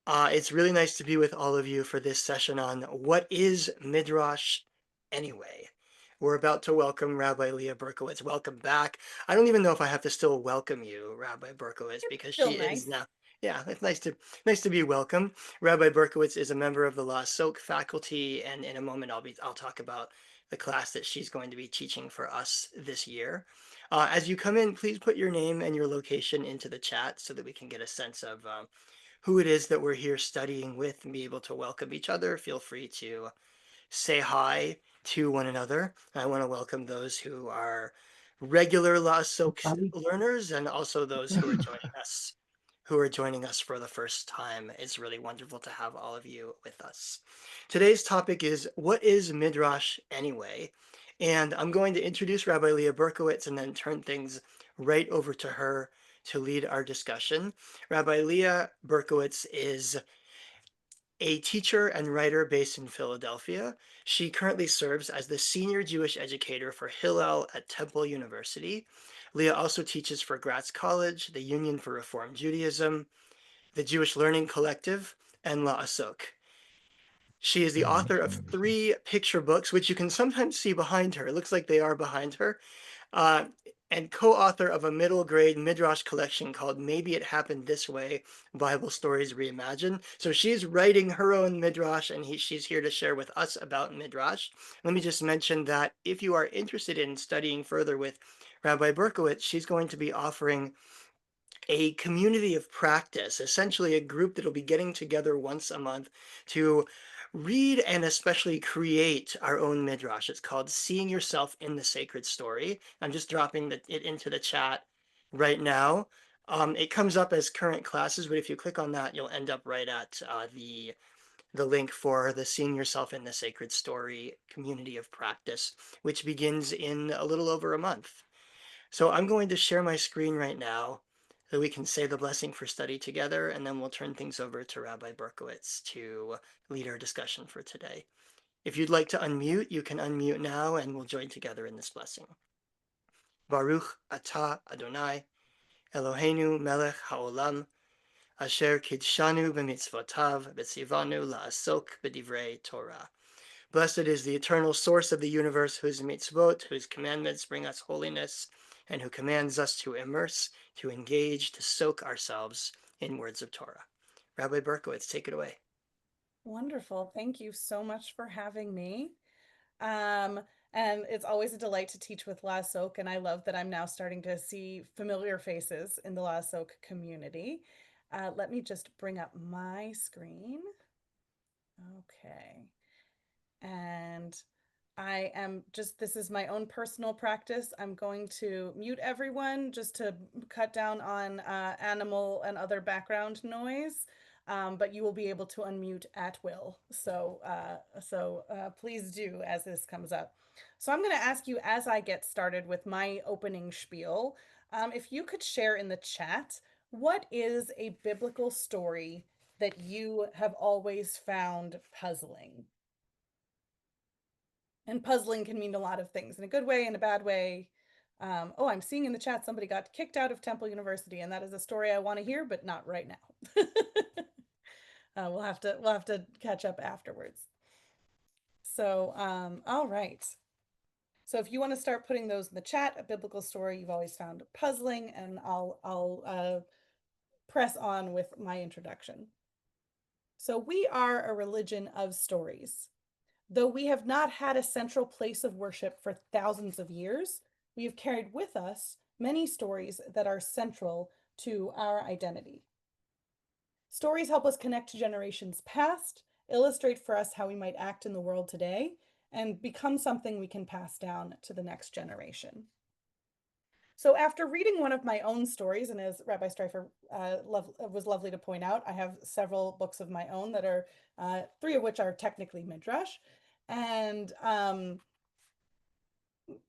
It's really nice to be with all of you for this session on what is Midrash anyway. We're about to welcome Rabbi Leah Berkowitz. Welcome back. I don't even know if I have to still welcome you, Rabbi Berkowitz, because she Still is nice. now. Yeah, it's nice to be welcome. Rabbi Berkowitz is a member of the Laasok faculty, and in a moment I'll talk about the class that she's going to be teaching for us this year. As you come in, please put your name and your location into the chat so that we can get a sense of who it is that we're here studying with and be able to welcome each other. Feel free to say hi to one another. I want to welcome those who are regular Laasok learners and also those who are joining us for the first time. It's really wonderful to have all of you with us. Today's topic is what is Midrash anyway? And I'm going to introduce Rabbi Leah Berkowitz and then turn things right over to her to lead our discussion. Rabbi Leah Berkowitz is a teacher and writer based in Philadelphia. She currently serves as the senior Jewish educator for Hillel at Temple University. Leah also teaches for Gratz College, the Union for Reform Judaism, the Jewish Learning Collective, and Laasok. She is the author of 3 picture books, which you can sometimes see behind her. It looks like they are behind her. Uh, and co-author of a middle grade Midrash collection called Maybe It Happened This Way, Bible Stories Reimagined. So she's writing her own Midrash and she's here to share with us about Midrash. Let me just mention that if you are interested in studying further with Rabbi Berkowitz, she's going to be offering a community of practice, essentially a group that'll be getting together once a month to read and especially create our own midrash. It's called Seeing Yourself in the Sacred Story. I'm just dropping it into the chat right now. It comes up as current classes, but if you click on that, you'll end up right at the link for the Seeing Yourself in the Sacred Story community of practice, which begins in a little over a month. So I'm going to share my screen right now so we can say the blessing for study together, and then we'll turn things over to Rabbi Berkowitz to lead our discussion for today. If you'd like to unmute, you can unmute now, and we'll join together in this blessing. Baruch atah Adonai, Eloheinu melech haolam, asher kidshanu b'mitzvotav, v'tzivanu la'asok b'divrei Torah. Blessed is the eternal source of the universe, whose mitzvot, whose commandments bring us holiness, and who commands us to immerse, to engage, to soak ourselves in words of Torah. Rabbi Berkowitz, take it away. Wonderful. Thank you so much for having me. Um, and it's always a delight to teach with Laasok, and I love that I'm now starting to see familiar faces in the Laasok community. Let me just bring up my screen. Okay. And this is my own personal practice. I'm going to mute everyone just to cut down on animal and other background noise. But you will be able to unmute at will. So please do as this comes up. So I'm going to ask you as I get started with my opening spiel, if you could share in the chat, what is a biblical story that you have always found puzzling? And puzzling can mean a lot of things in a good way and a bad way. Oh, I'm seeing in the chat somebody got kicked out of Temple University, and that is a story I want to hear, but not right now. We'll have to catch up afterwards. So, all right. So if you want to start putting those in the chat, a biblical story you've always found puzzling, and I'll press on with my introduction. So we are a religion of stories. Though we have not had a central place of worship for thousands of years, we have carried with us many stories that are central to our identity. Stories help us connect to generations past, illustrate for us how we might act in the world today, and become something we can pass down to the next generation. So after reading one of my own stories, and as Rabbi Streifer was lovely to point out, I have several books of my own that are 3 of which are technically Midrash. And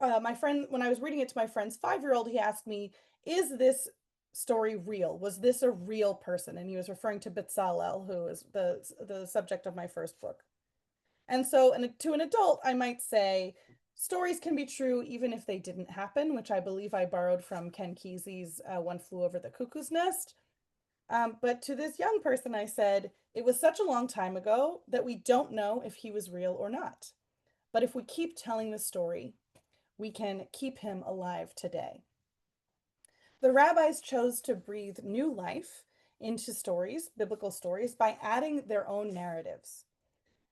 my friend, when I was reading it to my friend's 5-year-old, he asked me, is this story real? Was this a real person? And he was referring to Bezalel, who is the subject of my first book. And so to an adult, I might say, stories can be true even if they didn't happen, which I believe I borrowed from Ken Kesey's One Flew Over the Cuckoo's Nest. But to this young person, I said, it was such a long time ago that we don't know if he was real or not. But if we keep telling the story, we can keep him alive today. The rabbis chose to breathe new life into stories, biblical stories, by adding their own narratives.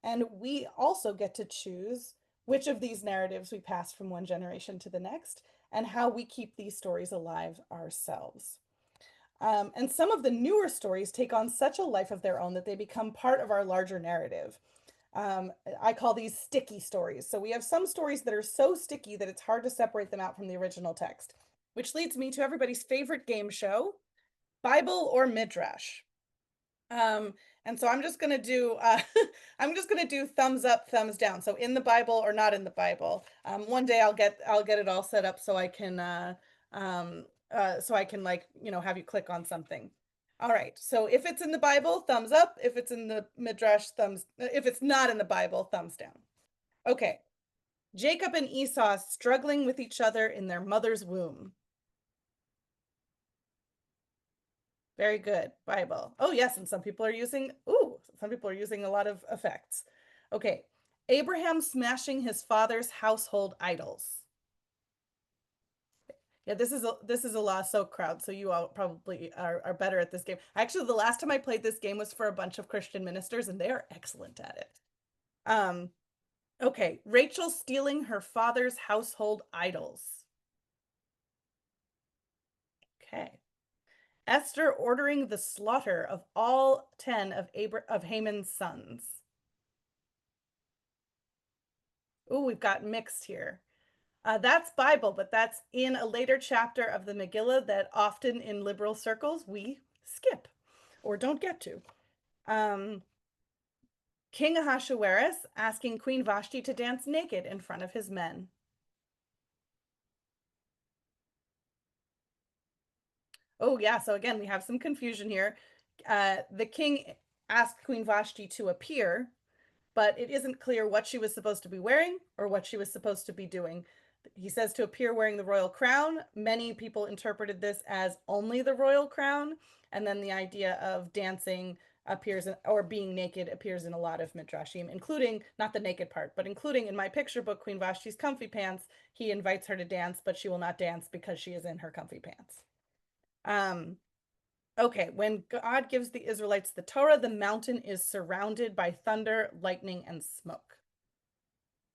And we also get to choose which of these narratives we pass from one generation to the next and how we keep these stories alive ourselves. And some of the newer stories take on such a life of their own that they become part of our larger narrative. I call these sticky stories. So we have some stories that are so sticky that it's hard to separate them out from the original text, which leads me to everybody's favorite game show, Bible or Midrash. Um, and so I'm just gonna do I'm just gonna do thumbs up, thumbs down. So in the Bible or not in the Bible. One day I'll get it all set up so I can so I can like, have you click on something. All right. So if it's in the Bible, thumbs up. If it's in the Midrash, if it's not in the Bible, thumbs down. Okay. Jacob and Esau struggling with each other in their mother's womb. Very good. Bible. Oh, yes. And some people are using a lot of effects. Okay. Abraham smashing his father's household idols. Yeah, this is a Laasok crowd, so you all probably are better at this game. Actually, the last time I played this game was for a bunch of Christian ministers, and they are excellent at it. Um, okay. Rachel stealing her father's household idols. Okay. Esther ordering the slaughter of all 10 of Haman's sons. Oh, we've got mixed here. That's Bible, but that's in a later chapter of the Megillah that often in liberal circles we skip or don't get to. King Ahasuerus asking Queen Vashti to dance naked in front of his men. Oh, yeah. So again, we have some confusion here. The king asked Queen Vashti to appear, but it isn't clear what she was supposed to be wearing or what she was supposed to be doing. He says to appear wearing the royal crown. Many people interpreted this as only the royal crown. And then the idea of dancing appears or being naked appears in a lot of midrashim, including not the naked part, but including in my picture book, Queen Vashti's comfy pants. He invites her to dance, but she will not dance because she is in her comfy pants. Um, Okay, when God gives the Israelites the Torah, the mountain is surrounded by thunder, lightning, and smoke.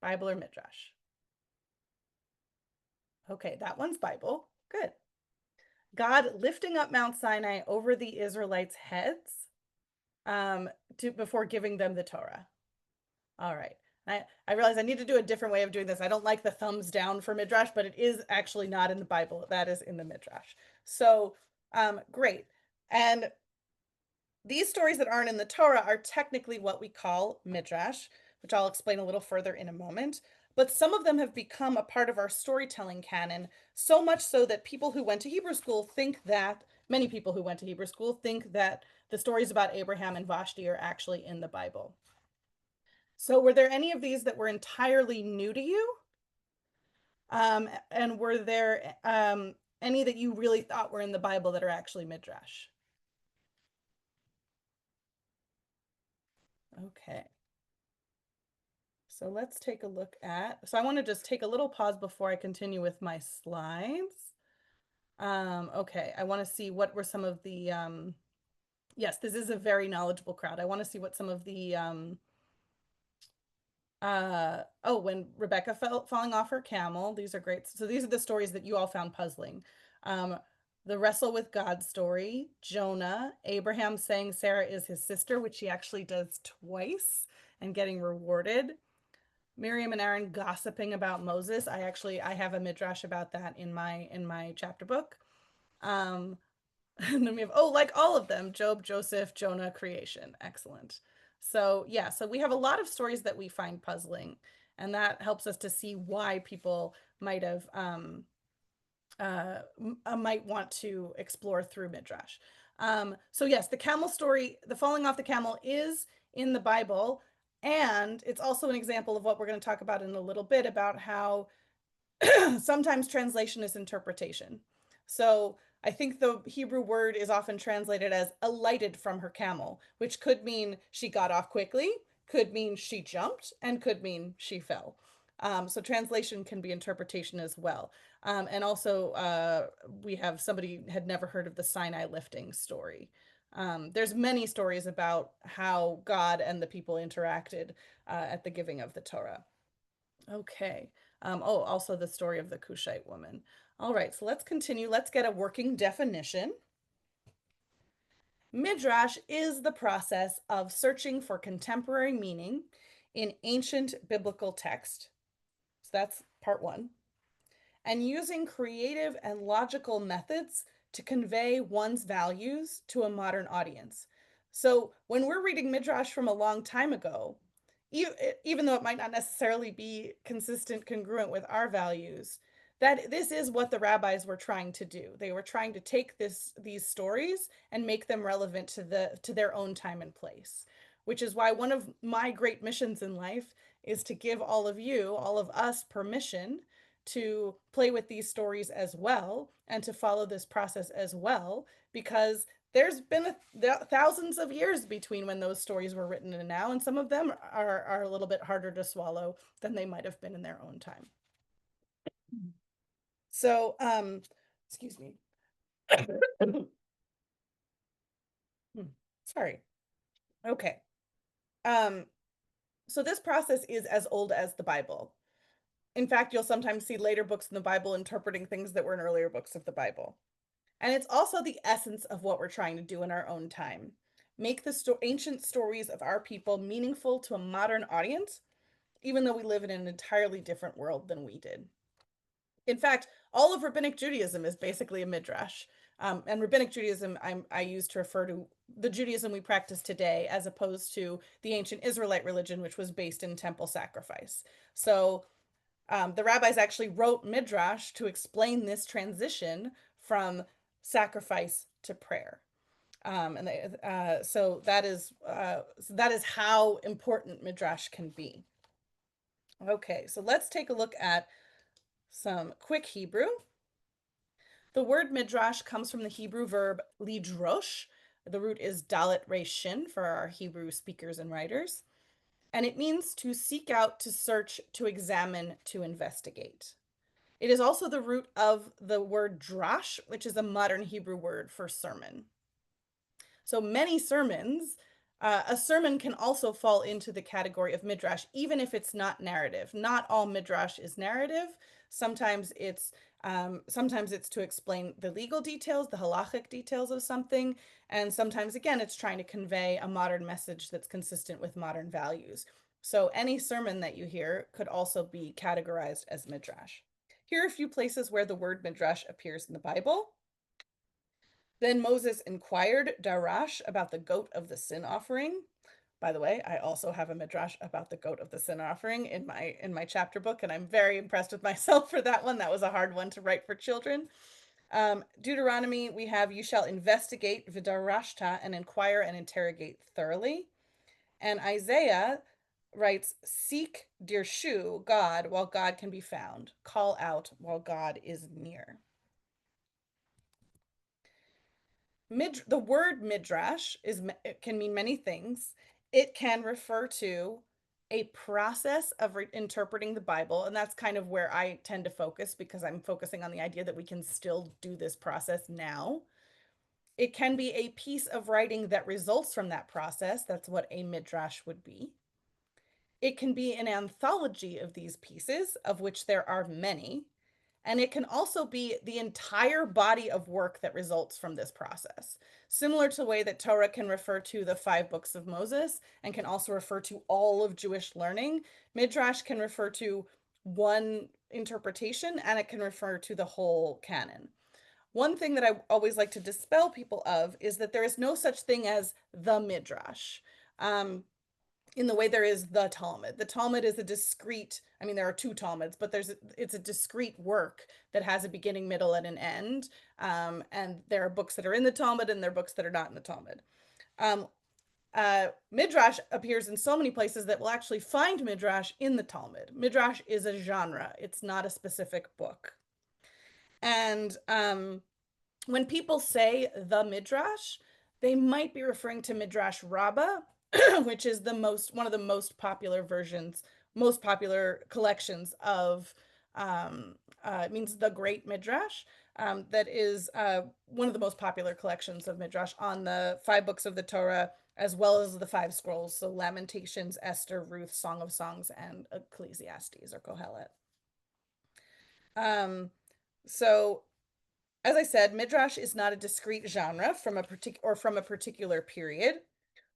Bible or Midrash? Okay, that one's Bible. Good. God lifting up Mount Sinai over the Israelites' heads before giving them the Torah. All right. I realize I need to do a different way of doing this. I don't like the thumbs down for Midrash, but it is actually not in the Bible. That is in the Midrash. So, great. And these stories that aren't in the Torah are technically what we call Midrash, which I'll explain a little further in a moment. But some of them have become a part of our storytelling canon, so much so that many people who went to Hebrew school think that the stories about Abraham and Vashti are actually in the Bible. So were there any of these that were entirely new to you? And were there any that you really thought were in the Bible that are actually Midrash? Okay. So let's take a look so I want to just take a little pause before I continue with my slides. Okay, I want to see what were some of the, yes, this is a very knowledgeable crowd. I want to see what some of the, when Rebecca falling off her camel, these are great. So these are the stories that you all found puzzling. The Wrestle with God story, Jonah, Abraham saying Sarah is his sister, which he actually does twice and getting rewarded. Miriam and Aaron gossiping about Moses. I have a midrash about that in my chapter book. And then we have like all of them: Job, Joseph, Jonah, creation. Excellent. So yeah, so we have a lot of stories that we find puzzling, and that helps us to see why people might have might want to explore through midrash. So yes, the camel story, the falling off the camel, is in the Bible. And it's also an example of what we're going to talk about in a little bit about how sometimes translation is interpretation. So I think the Hebrew word is often translated as alighted from her camel, which could mean she got off quickly, could mean she jumped, and could mean she fell. So translation can be interpretation as well. And also, we have somebody had never heard of the Sinai lifting story. There's many stories about how God and the people interacted at the giving of the Torah. Okay. Also the story of the Cushite woman. All right, so let's continue. Let's get a working definition. Midrash is the process of searching for contemporary meaning in ancient biblical text. So that's part one. And using creative and logical methods to convey one's values to a modern audience. So when we're reading Midrash from a long time ago, even though it might not necessarily be consistent, congruent with our values, that this is what the rabbis were trying to do. They were trying to take these stories and make them relevant to their own time and place, which is why one of my great missions in life is to give all of you, all of us, permission to play with these stories as well and to follow this process as well, because there's been thousands of years between when those stories were written and now, and some of them are a little bit harder to swallow than they might have been in their own time. So, excuse me. Sorry. Okay. Um, so this process is as old as the Bible. In fact, you'll sometimes see later books in the Bible interpreting things that were in earlier books of the Bible. And it's also the essence of what we're trying to do in our own time. Make the ancient stories of our people meaningful to a modern audience, even though we live in an entirely different world than we did. In fact, all of Rabbinic Judaism is basically a midrash. And Rabbinic Judaism, I use to refer to the Judaism we practice today, as opposed to the ancient Israelite religion, which was based in temple sacrifice. So the rabbis actually wrote midrash to explain this transition from sacrifice to prayer. So that is how important midrash can be. Okay, so let's take a look at some quick Hebrew. The word midrash comes from the Hebrew verb lidrosh. The root is dalet resh shin for our Hebrew speakers and writers. And it means to seek out, to search, to examine, to investigate. It is also the root of the word drash, which is a modern Hebrew word for sermon. So many sermons, a sermon can also fall into the category of midrash, even if it's not narrative. Not all midrash is narrative. Sometimes it's to explain the legal details, the halachic details of something, and sometimes again it's trying to convey a modern message that's consistent with modern values. So any sermon that you hear could also be categorized as midrash. Here are a few places where the word midrash appears in the Bible. Then Moses inquired Darash about the goat of the sin offering. By the way, I also have a midrash about the goat of the sin offering in my chapter book, and I'm very impressed with myself for that one. That was a hard one to write for children. Deuteronomy, we have you shall investigate vidarashta and inquire and interrogate thoroughly. And Isaiah writes, seek dirshu God while God can be found. Call out while God is near. The word midrash it can mean many things. It can refer to a process of interpreting the Bible, and that's kind of where I tend to focus because I'm focusing on the idea that we can still do this process now. It can be a piece of writing that results from that process. That's what a midrash would be. It can be an anthology of these pieces, of which there are many. And it can also be the entire body of work that results from this process. Similar to the way that Torah can refer to the 5 books of Moses and can also refer to all of Jewish learning, Midrash can refer to one interpretation and it can refer to the whole canon. One thing that I always like to dispel people of is that there is no such thing as the Midrash. In the way there is the Talmud. The Talmud is a discrete, I mean, there are 2 Talmuds, but it's a discrete work that has a beginning, middle, and an end. And there are books that are in the Talmud and there are books that are not in the Talmud. Midrash appears in so many places that we'll actually find Midrash in the Talmud. Midrash is a genre. It's not a specific book. And When people say the Midrash, they might be referring to Midrash Rabbah, which is one of the most popular versions, most popular collections of it means the Great Midrash. That is one of the most popular collections of Midrash on the five books of the Torah, as well as the five scrolls. So Lamentations, Esther, Ruth, Song of Songs, and Ecclesiastes or Kohelet. Um, so as I said, Midrash is not a discrete genre from a particular period.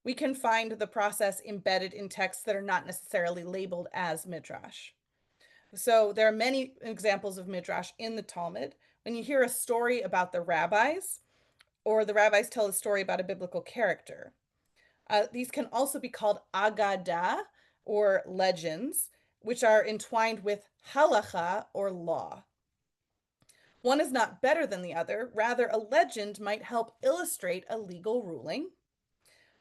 We can find the process embedded in texts that are not necessarily labeled as Midrash. So there are many examples of Midrash in the Talmud. When you hear a story about the rabbis, or the rabbis tell a story about a biblical character, these can also be called agadah, or legends, which are entwined with halacha, or law. One is not better than the other. Rather, a legend might help illustrate a legal ruling,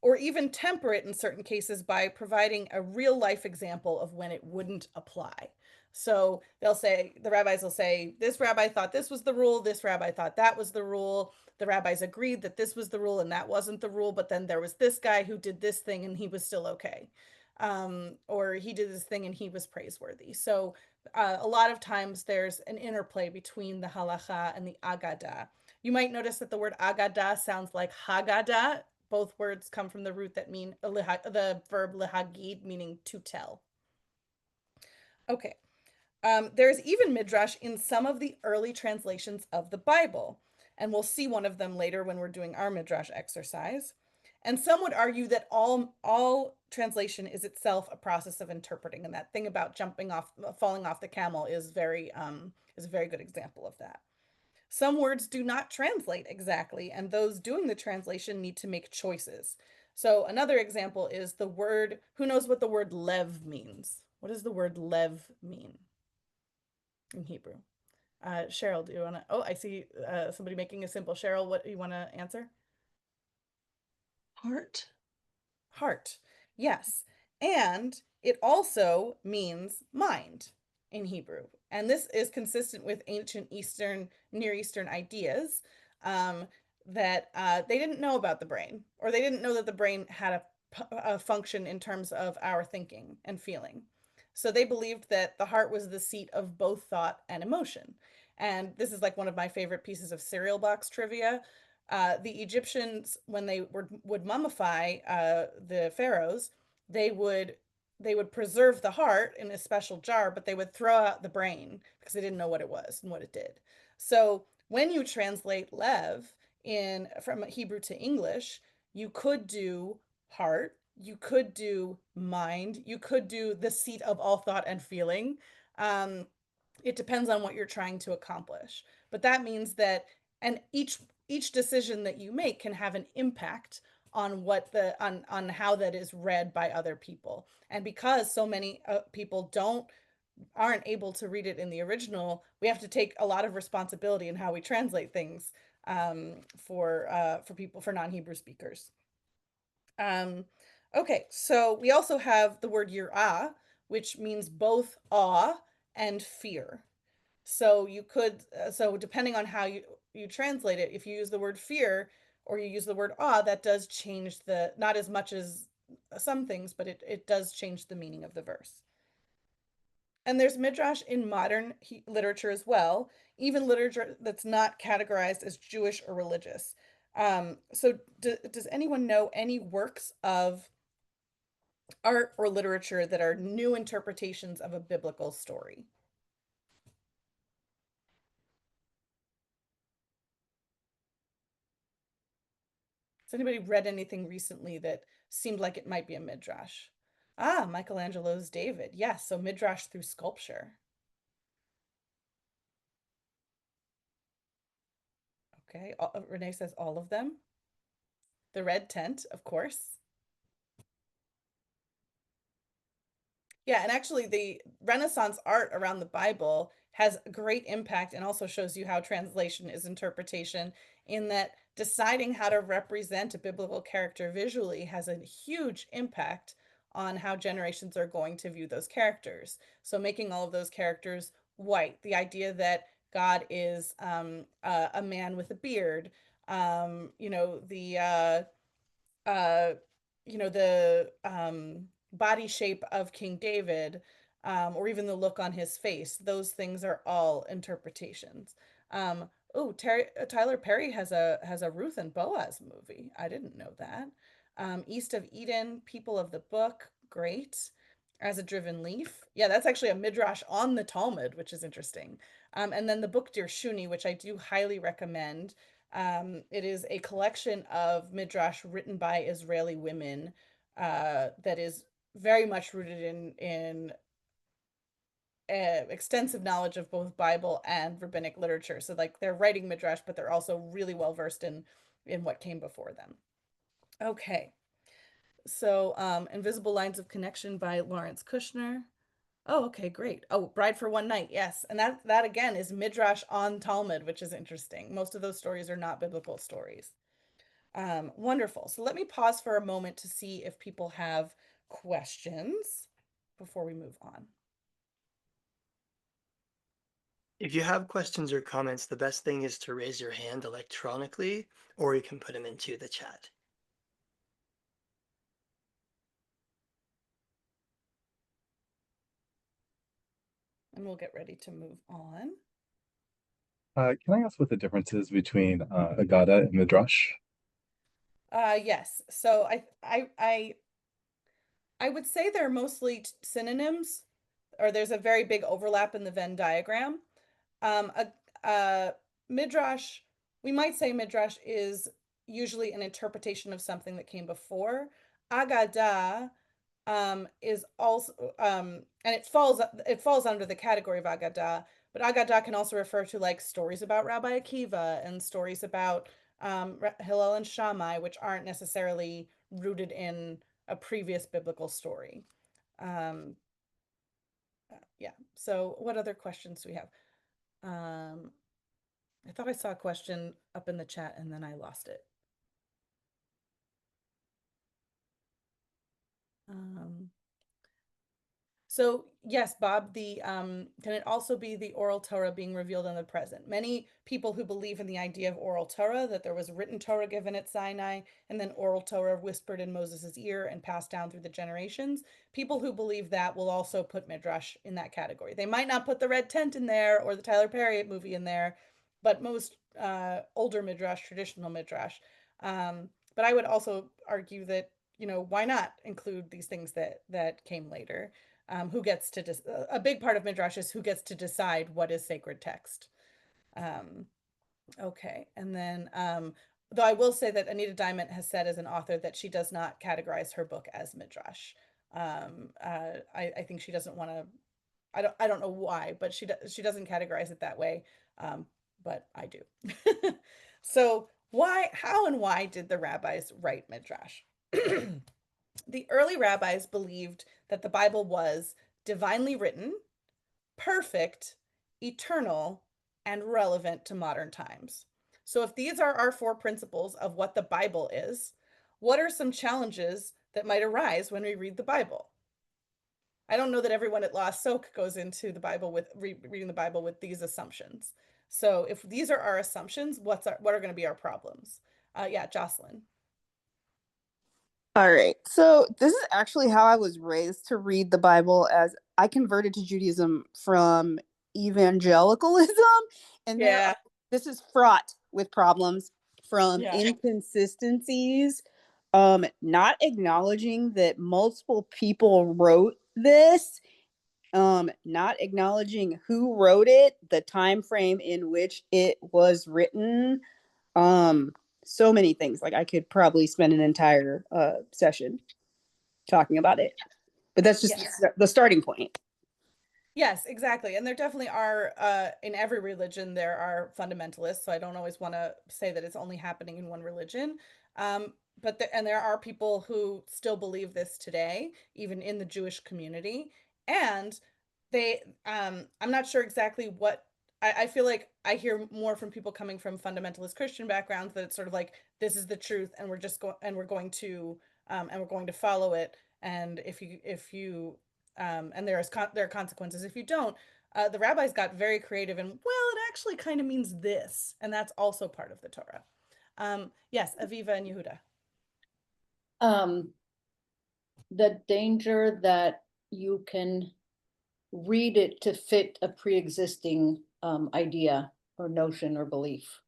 or even temper it in certain cases by providing a real life example of when it wouldn't apply. So the rabbis will say, this rabbi thought this was the rule, this rabbi thought that was the rule. The rabbis agreed that this was the rule and that wasn't the rule, but then there was this guy who did this thing and he was still okay. Or he did this thing and he was praiseworthy. So a lot of times there's an interplay between the halacha and the agada. You might notice that the word agada sounds like haggadah. Both words come from the root that mean the verb lehagid, meaning to tell. Okay. There's even midrash in some of the early translations of the Bible, and we'll see one of them later when we're doing our midrash exercise. And some would argue that all translation is itself a process of interpreting, and that thing about falling off the camel is a very good example of that. Some words do not translate exactly, and those doing the translation need to make choices. So another example is the word, who knows what the word lev means? What does the word lev mean in Hebrew? Cheryl, do you want to? Oh, I see somebody making a simple. Cheryl, what do you want to answer? Heart. Heart. Yes. And it also means mind in Hebrew. And this is consistent with ancient Eastern, Near Eastern ideas that they didn't know about the brain, or they didn't know that the brain had a function in terms of our thinking and feeling. So they believed that the heart was the seat of both thought and emotion. And this is like one of my favorite pieces of cereal box trivia. The Egyptians, when would mummify the pharaohs, they would they would preserve the heart in a special jar, but they would throw out the brain because they didn't know what it was and what it did. So when you translate lev in from Hebrew to English, you could do heart, you could do mind, you could do the seat of all thought and feeling. Um, it depends on what you're trying to accomplish, but that means that and each decision that you make can have an impact on on how that is read by other people. And because so many people don't aren't able to read it in the original, we have to take a lot of responsibility in how we translate things for people, for non-Hebrew speakers. um, okay, so we also have the word yirah, which means both awe and fear. So depending on how you translate it, if you use the word fear or you use the word awe, that does change not as much as some things, but it does change the meaning of the verse. And there's midrash in modern literature as well, even literature that's not categorized as Jewish or religious. Does anyone know any works of art or literature that are new interpretations of a biblical story? Has anybody read anything recently that seemed like it might be a midrash? Ah, Michelangelo's David. Yes, so midrash through sculpture. Okay, Renee says all of them. The red tent, of course. Yeah, and actually, the Renaissance art around the Bible has a great impact and also shows you how translation is interpretation, in that deciding how to represent a biblical character visually has a huge impact on how generations are going to view those characters. So, making all of those characters white, the idea that God is a man with a beard. You know, uh, the body shape of King David, or even the look on his face. Those things are all interpretations. Oh, Tyler Perry has a Ruth and Boaz movie. I didn't know that. East of Eden, People of the Book, great. As a Driven Leaf, yeah, that's actually a midrash on the Talmud, which is interesting. And then the book Dear Shuni, which I do highly recommend. It is a collection of midrash written by Israeli women that is very much rooted in extensive knowledge of both Bible and rabbinic literature. So like they're writing midrash, but they're also really well versed in what came before them. Okay, so Invisible Lines of Connection by Lawrence Kushner. Oh, okay, great. Oh, Bride for One Night, yes, and that again is midrash on Talmud, which is interesting. Most of those stories are not biblical stories. Wonderful. So let me pause for a moment to see if people have questions before we move on. If you have questions or comments, the best thing is to raise your hand electronically, or you can put them into the chat. And we'll get ready to move on. Can I ask what the difference is between Agada and Midrash? Yes. So I would say they're mostly synonyms, or there's a very big overlap in the Venn diagram. A midrash, we might say midrash is usually an interpretation of something that came before. Agada is also and it falls under the category of Agada, but Agada can also refer to like stories about Rabbi Akiva and stories about Hillel and Shammai, which aren't necessarily rooted in a previous biblical story. Um, yeah. So, what other questions do we have? I thought I saw a question up in the chat and then I lost it. Um, So yes, Bob, the can it also be the oral Torah being revealed in the present? Many people who believe in the idea of oral Torah, that there was written Torah given at Sinai and then oral Torah whispered in Moses' ear and passed down through the generations. People who believe that will also put Midrash in that category. They might not put the Red Tent in there or the Tyler Perry movie in there, but most older Midrash, traditional Midrash. But I would also argue that, you know, why not include these things that came later? Who gets to a big part of midrash is who gets to decide what is sacred text. Um, okay, and then though I will say that Anita Diamond has said as an author that she does not categorize her book as midrash. I think she doesn't want to. I don't know why, but she doesn't categorize it that way. But I do. So why, how, and why did the rabbis write midrash? The early rabbis believed that the Bible was divinely written, perfect, eternal, and relevant to modern times. So, if these are our four principles of what the Bible is, what are some challenges that might arise when we read the Bible? I don't know that everyone at Laasok goes into the Bible with reading the Bible with these assumptions. So, if these are our assumptions, what are going to be our problems? Yeah, Jocelyn. All right. So this is actually how I was raised to read the Bible as I converted to Judaism from evangelicalism and Yeah. this is fraught with problems from Yeah. inconsistencies, not acknowledging that multiple people wrote this, not acknowledging who wrote it, the time frame in which it was written, um so many things. Like I could probably spend an entire session talking about it, but that's just Yes. the starting point. Yes, exactly. And there definitely are, in every religion, there are fundamentalists. So I don't always want to say that it's only happening in one religion. And there are people who still believe this today, even in the Jewish community. And I'm not sure exactly what, I feel like I hear more from people coming from fundamentalist Christian backgrounds that it's sort of like, this is the truth and we're going to follow it. And if you and there are consequences if you don't. The rabbis got very creative and, well, it actually kind of means this, and that's also part of the Torah. Yes, Aviva and Yehuda. The danger that you can read it to fit a pre-existing idea or notion or belief.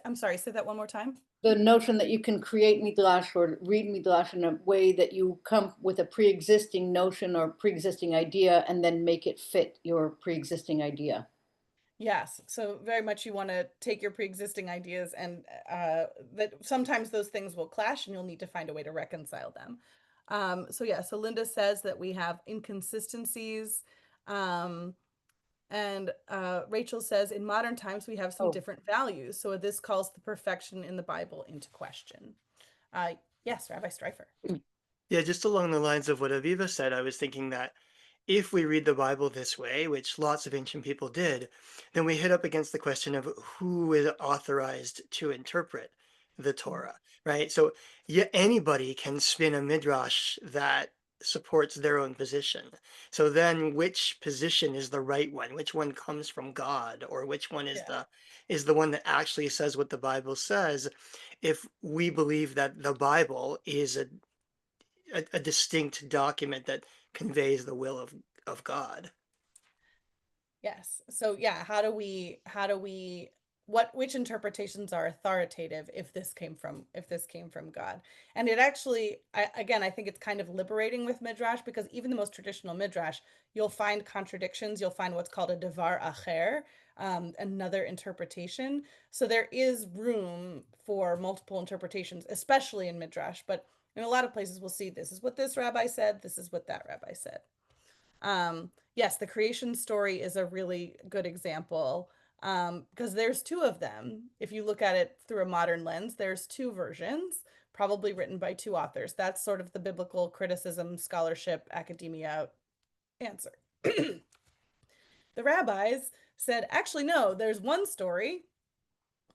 I'm sorry, say that one more time. The notion that you can create midrash or read midrash in a way that you come with a pre-existing notion or pre-existing idea and then make it fit your pre-existing idea. Yes, so very much you want to take your pre-existing ideas and that sometimes those things will clash and you'll need to find a way to reconcile them. So Linda says that we have inconsistencies. And Rachel says in modern times we have some different values. So this calls the perfection in the Bible into question. Yes, Rabbi Streifer. Yeah, just along the lines of what Aviva said, I was thinking that if we read the Bible this way, which lots of ancient people did, then we hit up against the question of who is authorized to interpret the Torah, right? So yeah, anybody can spin a midrash that supports their own position. So then which position is the right one? Which one comes from God, or which one is the one that actually says what the Bible says? If we believe that the Bible is a distinct document that conveys the will of God. Yes. So yeah, which interpretations are authoritative if this came from God? And it actually, I think it's kind of liberating with Midrash, because even the most traditional Midrash, you'll find contradictions. You'll find what's called a davar acher, another interpretation. So there is room for multiple interpretations, especially in Midrash. But in a lot of places, we'll see this is what this rabbi said. This is what that rabbi said. Yes, the creation story is a really good example, because there's two of them. If you look at it through a modern lens, there's two versions, probably written by two authors. That's sort of the biblical criticism, scholarship, academia answer. The rabbis said, actually, no, there's one story.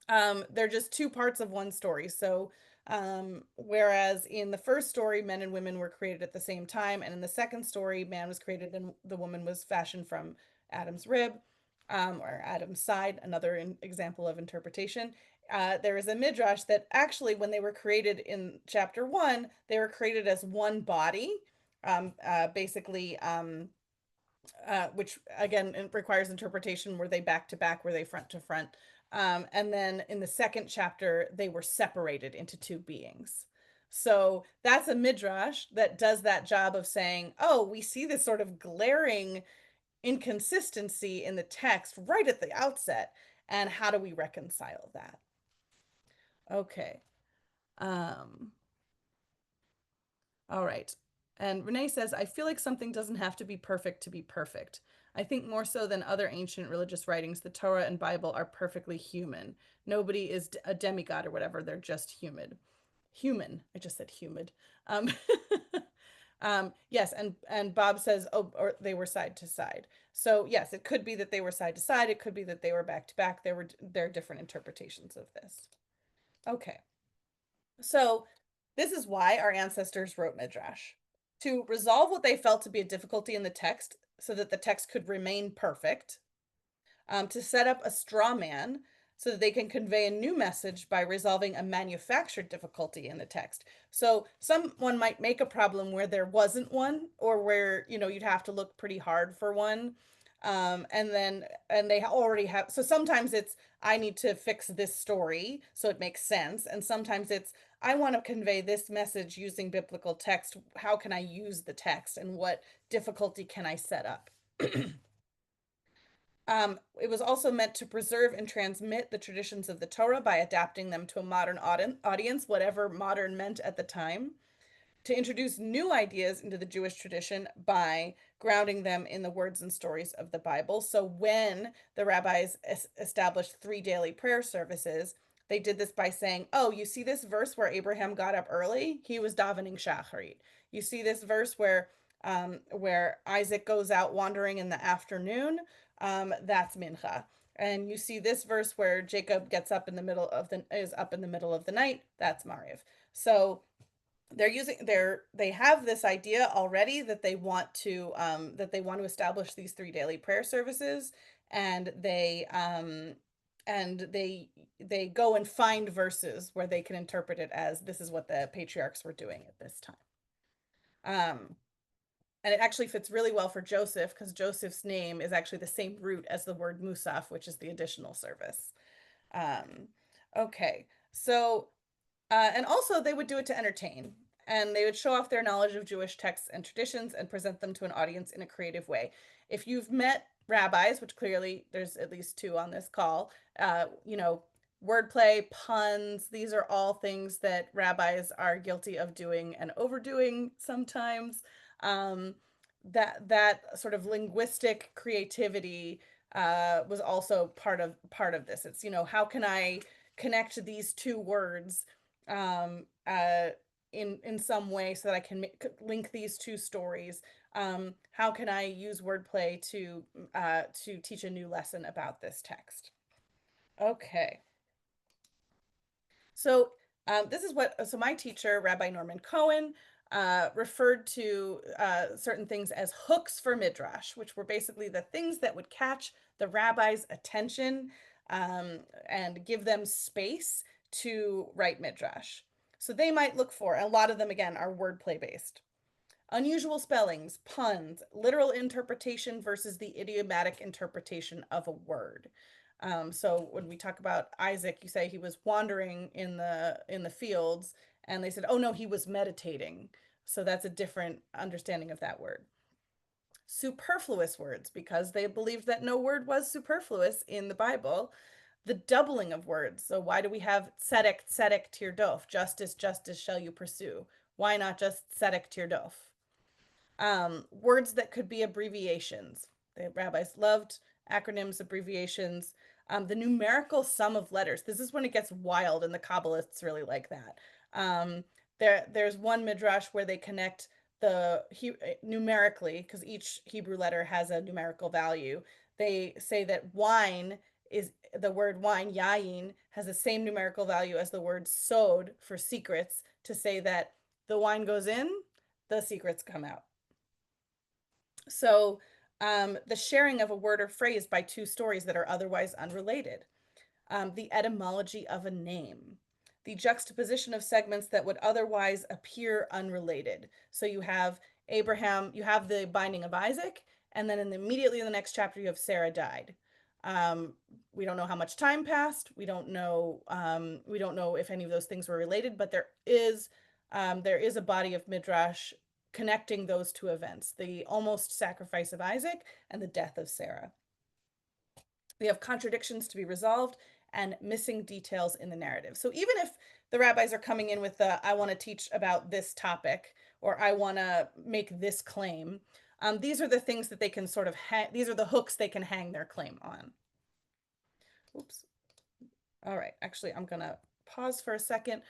They're just two parts of one story. So whereas in the first story, men and women were created at the same time, and in the second story, man was created and the woman was fashioned from Adam's rib, or Adam's side, another example of interpretation. There is a midrash that actually, when they were created in chapter 1, they were created as one body, basically, which again requires interpretation. Were they back to back? Were they front to front? And then in the second chapter, they were separated into two beings. So that's a midrash that does that job of saying, oh, we see this sort of glaring inconsistency in the text right at the outset. And how do we reconcile that? Okay. All right. And Renee says, I feel like something doesn't have to be perfect to be perfect. I think more so than other ancient religious writings, the Torah and Bible are perfectly human. Nobody is a demigod or whatever. They're just human. Human. I just said humid. Yes, and Bob says, oh, or they were side to side. So yes, it could be that they were side to side. It could be that they were back to back. There are different interpretations of this. Okay. So this is why our ancestors wrote Midrash, to resolve what they felt to be a difficulty in the text so that the text could remain perfect, to set up a straw man so that they can convey a new message by resolving a manufactured difficulty in the text. So someone might make a problem where there wasn't one, or where, you'd have to look pretty hard for one. And they already have, so sometimes it's, I need to fix this story so it makes sense. And sometimes it's, I want to convey this message using biblical text. How can I use the text, and what difficulty can I set up? It was also meant to preserve and transmit the traditions of the Torah by adapting them to a modern audience, whatever modern meant at the time, to introduce new ideas into the Jewish tradition by grounding them in the words and stories of the Bible. So when the rabbis established 3 daily prayer services, they did this by saying, oh, you see this verse where Abraham got up early? He was davening shacharit. You see this verse where Isaac goes out wandering in the afternoon? That's mincha. And you see this verse where Jacob gets up in the middle of the night? That's mariv. So they have this idea already that they want to establish these 3 daily prayer services, and they go and find verses where they can interpret it as this is what the patriarchs were doing at this time. And it actually fits really well for Joseph because Joseph's name is actually the same root as the word Musaf, which is the additional service. Okay, so and also they would do it to entertain, and they would show off their knowledge of Jewish texts and traditions and present them to an audience in a creative way. If you've met rabbis, which clearly there's at least two on this call, wordplay, puns, these are all things that rabbis are guilty of doing and overdoing sometimes. That sort of linguistic creativity was also part of this. It's, how can I connect these two words in some way so that I can link these two stories? How can I use wordplay to teach a new lesson about this text? Okay. So this is so my teacher, Rabbi Norman Cohen, referred to certain things as hooks for Midrash, which were basically the things that would catch the rabbi's attention and give them space to write Midrash. So they might look for, and a lot of them, again, are wordplay based. Unusual spellings, puns, literal interpretation versus the idiomatic interpretation of a word. So when we talk about Isaac, you say he was wandering in the fields, and they said, oh no, he was meditating. So that's a different understanding of that word. Superfluous words, because they believed that no word was superfluous in the Bible. The doubling of words. So why do we have tzedek, tzedek, tirdof? Justice, justice shall you pursue. Why not just tzedek, tirdof? Words that could be abbreviations. The rabbis loved acronyms, abbreviations. The numerical sum of letters. This is when it gets wild, and the Kabbalists really like that. There's one midrash where they connect numerically, because each Hebrew letter has a numerical value. They say that wine is the word wine, yayin, has the same numerical value as the word sod for secrets, to say that the wine goes in, the secrets come out. So the sharing of a word or phrase by two stories that are otherwise unrelated. The etymology of a name. The juxtaposition of segments that would otherwise appear unrelated. So you have Abraham, you have the binding of Isaac, and then immediately in the next chapter you have Sarah died. We don't know how much time passed. We don't know if any of those things were related, but there is a body of midrash connecting those two events, the almost sacrifice of Isaac and the death of Sarah. We have contradictions to be resolved and missing details in the narrative. So even if the rabbis are coming in with I want to teach about this topic, or I want to make this claim, these are the things that they can sort of these are the hooks they can hang their claim on. Oops. All right, actually, I'm gonna pause for a second.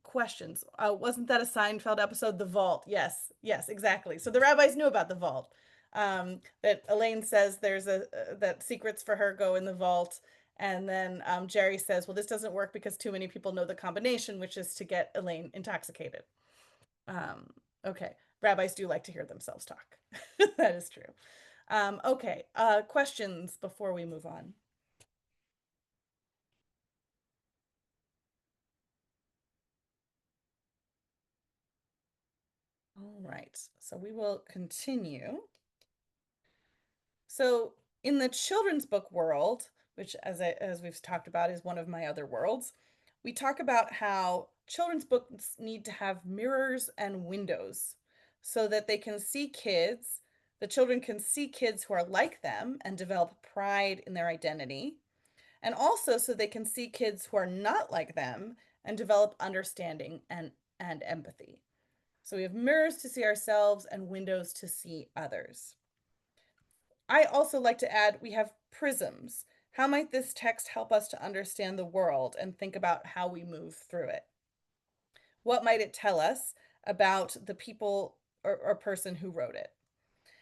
Questions. Wasn't that a Seinfeld episode, The Vault? Yes, exactly. So the rabbis knew about the vault. That Elaine says that secrets for her go in the vault. And then Jerry says, well, this doesn't work because too many people know the combination, which is to get Elaine intoxicated. Okay, rabbis do like to hear themselves talk. That is true. Okay, questions before we move on? All right, so we will continue. So in the children's book world, which as we've talked about is one of my other worlds, we talk about how children's books need to have mirrors and windows so that they can see kids, the children can see kids who are like them and develop pride in their identity, and also so they can see kids who are not like them and develop understanding and empathy. So we have mirrors to see ourselves and windows to see others. I also like to add, we have prisms. How might this text help us to understand the world and think about how we move through it? What might it tell us about the people or person who wrote it?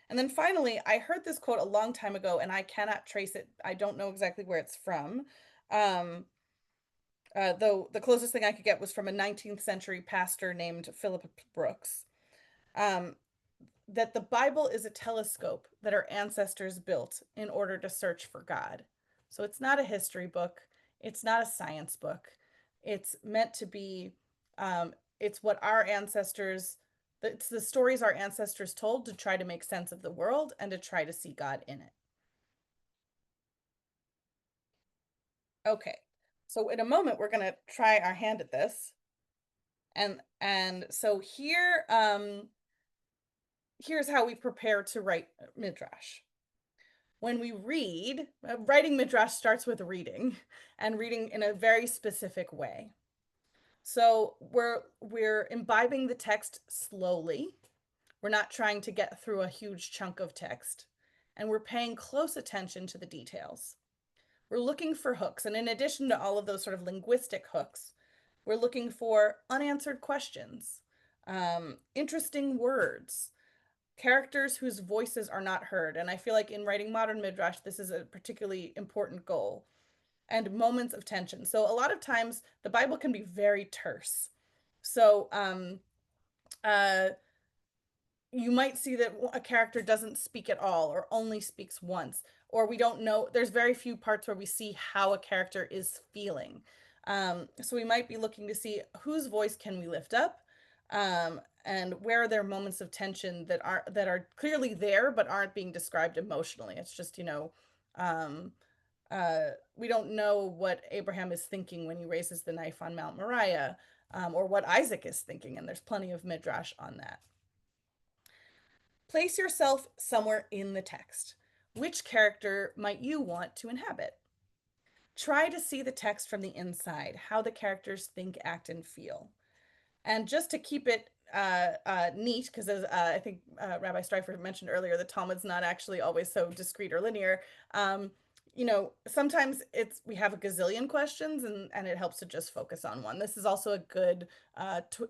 And then finally, I heard this quote a long time ago, and I cannot trace it. I don't know exactly where it's from. Though the closest thing I could get was from a 19th century pastor named Philip Brooks. that the Bible is a telescope that our ancestors built in order to search for God. So it's not a history book. It's not a science book. It's meant to be, it's what our ancestors, it's the stories our ancestors told to try to make sense of the world and to try to see God in it. Okay, so in a moment, we're going to try our hand at this. And so here, here's how we prepare to write Midrash. When we read, writing Midrash starts with reading, and reading in a very specific way. So we're imbibing the text slowly. We're not trying to get through a huge chunk of text, and we're paying close attention to the details. We're looking for hooks, and in addition to all of those sort of linguistic hooks, we're looking for unanswered questions, interesting words, characters whose voices are not heard. And I feel like in writing modern Midrash, this is a particularly important goal. And moments of tension. So a lot of times the Bible can be very terse. So you might see that a character doesn't speak at all or only speaks once, or we don't know. There's very few parts where we see how a character is feeling. So we might be looking to see whose voice can we lift up, and where are there moments of tension that are clearly there but aren't being described emotionally. It's just, we don't know what Abraham is thinking when he raises the knife on Mount Moriah, or what Isaac is thinking, and there's plenty of midrash on that. Place yourself somewhere in the text. Which character might you want to inhabit? Try to see the text from the inside, how the characters think, act, and feel. And just to keep it neat, because I think Rabbi Streifer mentioned earlier, the Talmud's not actually always so discrete or linear. Sometimes we have a gazillion questions, and it helps to just focus on one. This is also a good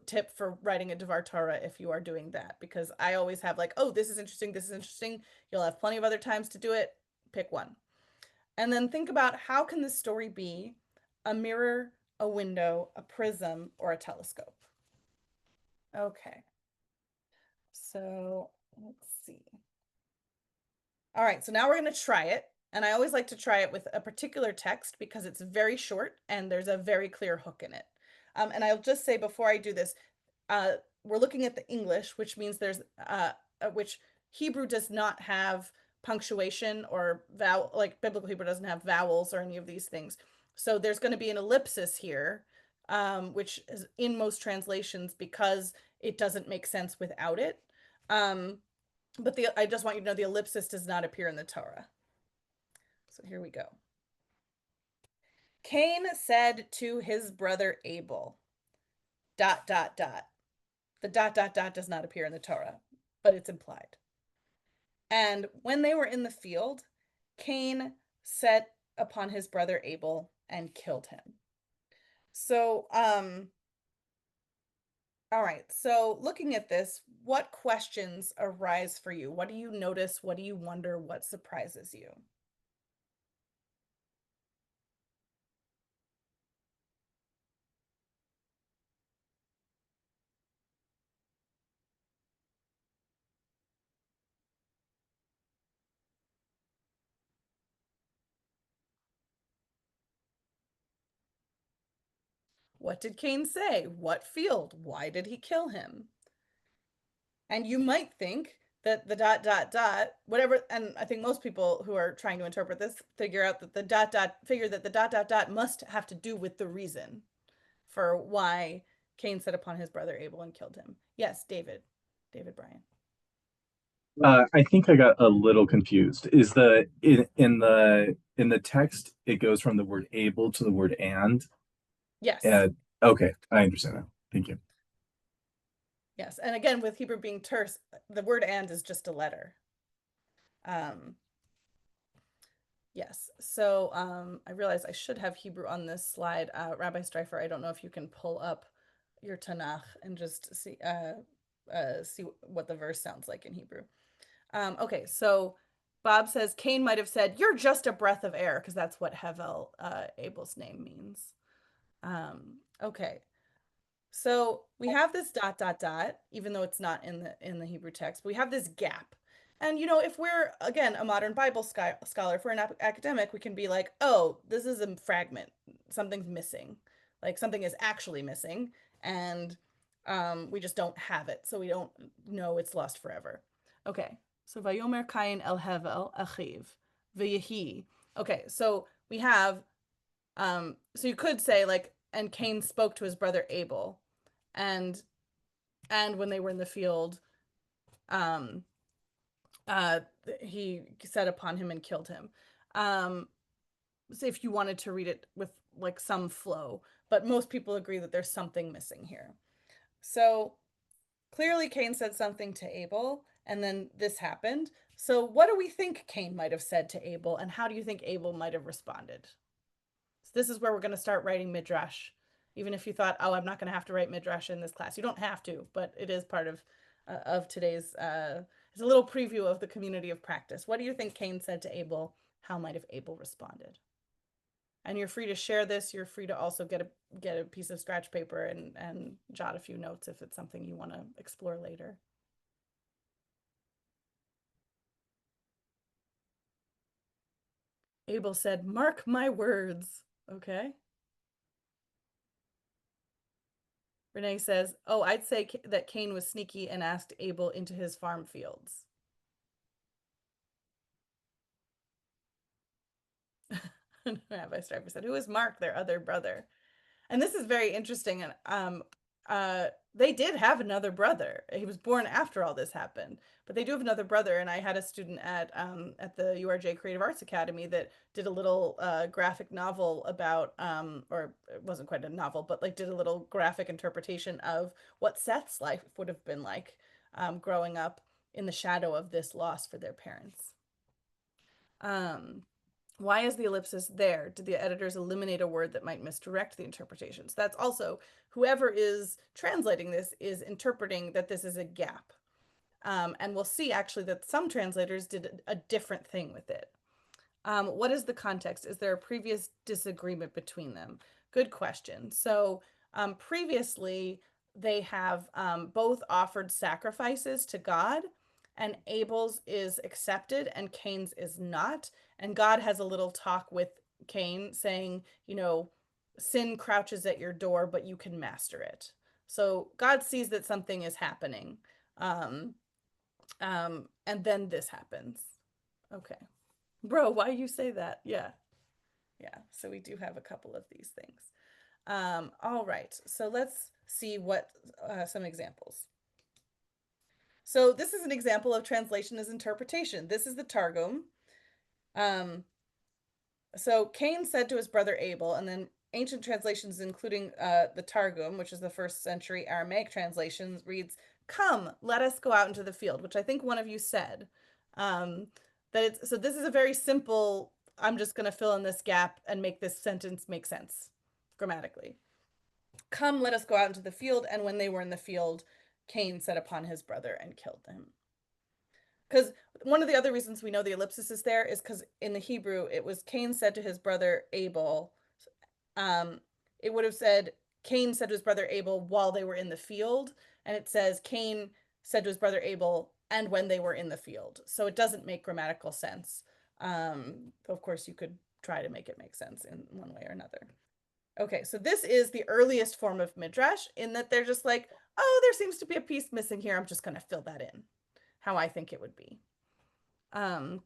tip for writing a Devar Torah if you are doing that, because I always have like, oh, this is interesting, this is interesting. You'll have plenty of other times to do it. Pick one. And then think about, how can this story be a mirror, a window, a prism, or a telescope? Okay. So let's see. All right, so now we're going to try it. And I always like to try it with a particular text because it's very short and there's a very clear hook in it. And I'll just say before I do this, we're looking at the English, which means which Hebrew does not have punctuation or vowel, like biblical Hebrew doesn't have vowels or any of these things. So there's going to be an ellipsis here, which is in most translations because it doesn't make sense without it. But I just want you to know the ellipsis does not appear in the Torah. So here we go. Cain said to his brother Abel, ... The ... does not appear in the Torah, but it's implied. And when they were in the field, Cain set upon his brother Abel and killed him. So, all right. So looking at this, what questions arise for you? What do you notice? What do you wonder? What surprises you? What did Cain say? What field? Why did he kill him? And you might think that the ... whatever, and I think most people who are trying to interpret this figure out that the ... must have to do with the reason for why Cain set upon his brother Abel and killed him. Yes, David Bryan. I think I got a little confused. Is in the text it goes from the word able to the word and? Yes. Okay, I understand now. Thank you. Yes, and again, with Hebrew being terse, the word and is just a letter. Yes, so I realize I should have Hebrew on this slide. Rabbi Streifer, I don't know if you can pull up your Tanakh and just see what the verse sounds like in Hebrew. Okay, so Bob says Cain might have said, "You're just a breath of air," because that's what Hevel, Abel's name, means. Okay. So we have this ... even though it's not in the Hebrew text, but we have this gap. And if we're again a modern Bible scholar, if we're an academic, we can be like, oh, this is a fragment. Something's missing. Like something is actually missing, and we just don't have it, so we don't know it's lost forever. Okay, so Vayomer Kain el Hevel achiv v'yehi. Okay, so we have so you could say like, and Cain spoke to his brother Abel, and when they were in the field, um he set upon him and killed him. So if you wanted to read it with like some flow, but most people agree that there's something missing here. So clearly Cain said something to Abel, and then this happened. So what do we think Cain might have said to Abel, and how do you think Abel might have responded? So this is where we're going to start writing Midrash. Even if you thought, oh, I'm not going to have to write Midrash in this class. You don't have to, but it is part of today's, it's a little preview of the community of practice. What do you think Cain said to Abel? How might have Abel responded? And you're free to share this. You're free to also get a piece of scratch paper and jot a few notes if it's something you want to explore later. Abel said, "Mark my words." Okay. Renee says, oh, I'd say that Cain was sneaky and asked Abel into his farm fields. Rabbi Stryper said, who is Mark, their other brother? And this is very interesting. And they did have another brother. He was born after all this happened, but they do have another brother. And I had a student at the URJ Creative Arts Academy that did a little graphic novel about, or it wasn't quite a novel, but like did a little graphic interpretation of what Seth's life would have been like growing up in the shadow of this loss for their parents. Why is the ellipsis there? Did the editors eliminate a word that might misdirect the interpretations? That's also, whoever is translating this is interpreting that this is a gap. And we'll see actually that some translators did a different thing with it. What is the context? Is there a previous disagreement between them? Good question. So previously, they have both offered sacrifices to God, and Abel's is accepted and Cain's is not. And God has a little talk with Cain saying, sin crouches at your door, but you can master it. So God sees that something is happening. And then this happens. Okay. Bro, why you say that? Yeah. So we do have a couple of these things. All right. So let's see what some examples. So this is an example of translation as interpretation. This is the Targum. So Cain said to his brother Abel, and then ancient translations, including the Targum, which is the first century Aramaic translation, reads, "Come, let us go out into the field," which I think one of you said. So this is a very simple, I'm just going to fill in this gap and make this sentence make sense grammatically. Come, let us go out into the field. And when they were in the field, Cain set upon his brother and killed him. Because one of the other reasons we know the ellipsis is there is because in the Hebrew, it was Cain said to his brother Abel. It would have said Cain said to his brother Abel while they were in the field. And it says Cain said to his brother Abel and when they were in the field. So it doesn't make grammatical sense. Of course, you could try to make it make sense in one way or another. Okay, so this is the earliest form of Midrash in that they're just like, oh, there seems to be a piece missing here. I'm just going to fill that in how I think it would be. Oh,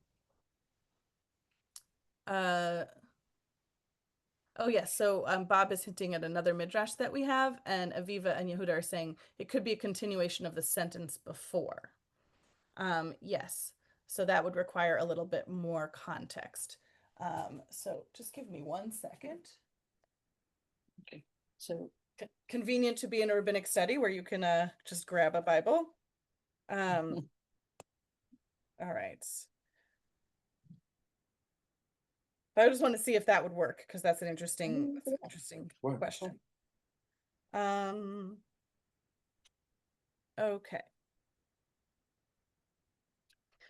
yes. So Bob is hinting at another Midrash that we have, and Aviva and Yehuda are saying it could be a continuation of the sentence before. Yes. So that would require a little bit more context. So just give me 1 second. Okay. So convenient to be in a rabbinic study where you can just grab a Bible. All right. I just want to see if that would work because that's an interesting question. Okay.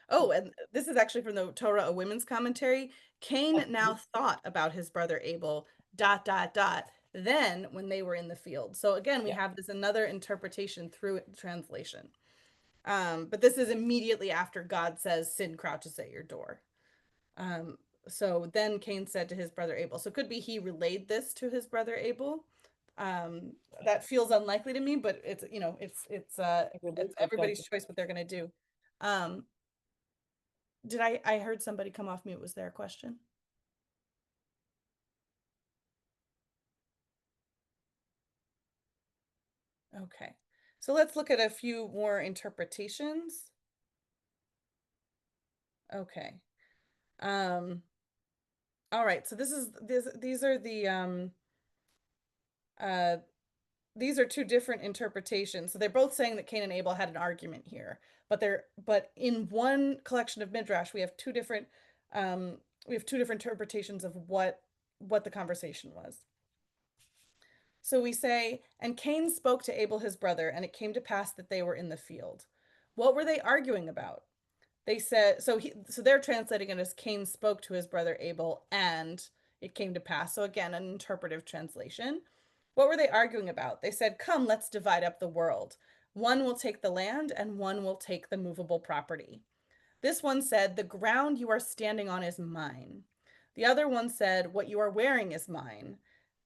Oh, and this is actually from the Torah, a women's commentary. Cain now thought about his brother Abel, ... then when they were in the field. So again, we have this another interpretation through translation. But this is immediately after God says sin crouches at your door. So then Cain said to his brother Abel. So it could be he relayed this to his brother Abel. That feels unlikely to me, but it's it's everybody's choice what they're gonna do. Did I heard somebody come off mute? Was there a question? Okay, so let's look at a few more interpretations. Okay. All right, so these are the these are two different interpretations. So they're both saying that Cain and Abel had an argument here, but in one collection of Midrash we have two different interpretations of what the conversation was. So we say, and Cain spoke to Abel his brother, and it came to pass that they were in the field. What were they arguing about? They said, so they're translating it as Cain spoke to his brother Abel, and it came to pass. So again, an interpretive translation. What were they arguing about? They said, come, let's divide up the world. One will take the land, and one will take the movable property. This one said, the ground you are standing on is mine. The other one said, what you are wearing is mine.